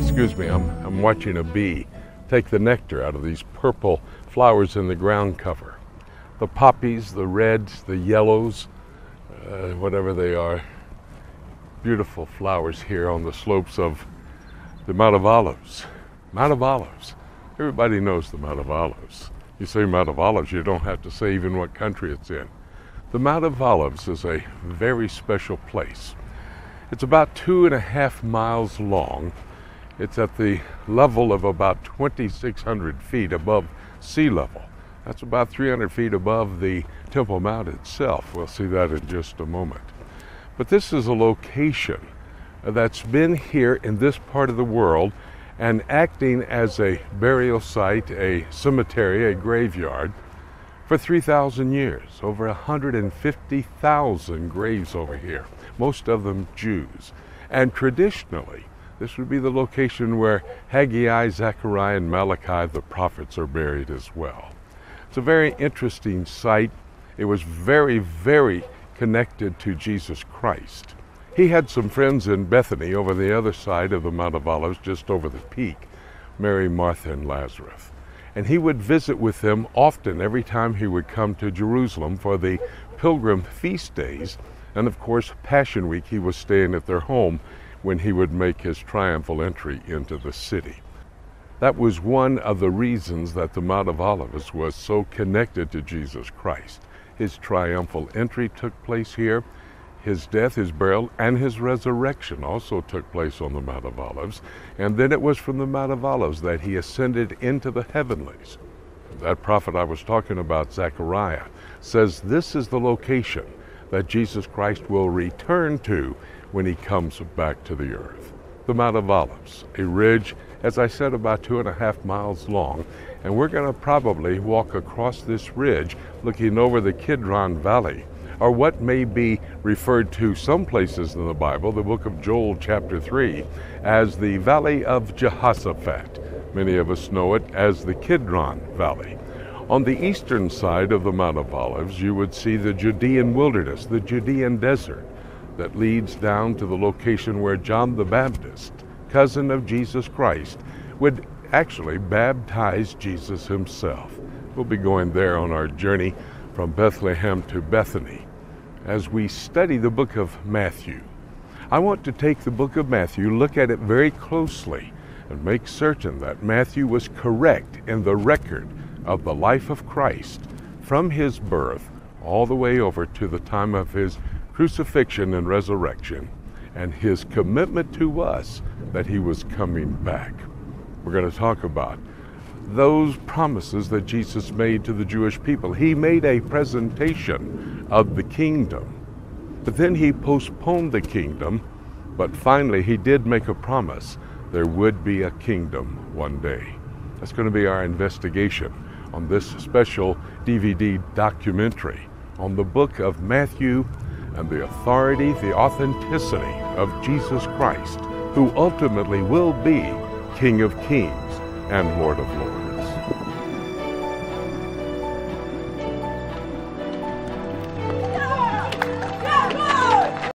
Excuse me, I'm watching a bee take the nectar out of these purple flowers in the ground cover. The poppies, the reds, the yellows, whatever they are. Beautiful flowers here on the slopes of the Mount of Olives. Mount of Olives. Everybody knows the Mount of Olives. You say Mount of Olives, you don't have to say even what country it's in. The Mount of Olives is a very special place. It's about 2.5 miles long. It's at the level of about 2,600 feet above sea level. That's about 300 feet above the Temple Mount itself. We'll see that in just a moment. But this is a location that's been here in this part of the world and acting as a burial site, a cemetery, a graveyard for 3,000 years. Over 150,000 graves over here, most of them Jews. And traditionally, this would be the location where Haggai, Zechariah, and Malachi, the prophets, are buried as well. It's a very interesting site. It was very, very connected to Jesus Christ. He had some friends in Bethany over the other side of the Mount of Olives, just over the peak, Mary, Martha, and Lazarus. And he would visit with them often every time he would come to Jerusalem for the pilgrim feast days. And of course, Passion Week, he was staying at their home when he would make his triumphal entry into the city. That was one of the reasons that the Mount of Olives was so connected to Jesus Christ. His triumphal entry took place here. His death, his burial, and his resurrection also took place on the Mount of Olives. And then it was from the Mount of Olives that he ascended into the heavenlies. That prophet I was talking about, Zechariah, says this is the location that Jesus Christ will return to when he comes back to the earth. The Mount of Olives, a ridge, as I said, about 2.5 miles long. And we're going to probably walk across this ridge looking over the Kidron Valley, or what may be referred to some places in the Bible, the book of Joel chapter 3, as the Valley of Jehoshaphat. Many of us know it as the Kidron Valley. On the eastern side of the Mount of Olives, you would see the Judean wilderness, the Judean desert, that leads down to the location where John the Baptist, cousin of Jesus Christ, would actually baptize Jesus himself. We'll be going there on our journey from Bethlehem to Bethany. As we study the book of Matthew, I want to take the book of Matthew, look at it very closely, and make certain that Matthew was correct in the record of the life of Christ from his birth all the way over to the time of his crucifixion and resurrection, and his commitment to us that he was coming back. We're going to talk about those promises that Jesus made to the Jewish people. He made a presentation of the kingdom, but then he postponed the kingdom, but finally he did make a promise there would be a kingdom one day. That's going to be our investigation on this special DVD documentary on the book of Matthew and the authority, the authenticity of Jesus Christ, who ultimately will be King of Kings and Lord of Lords.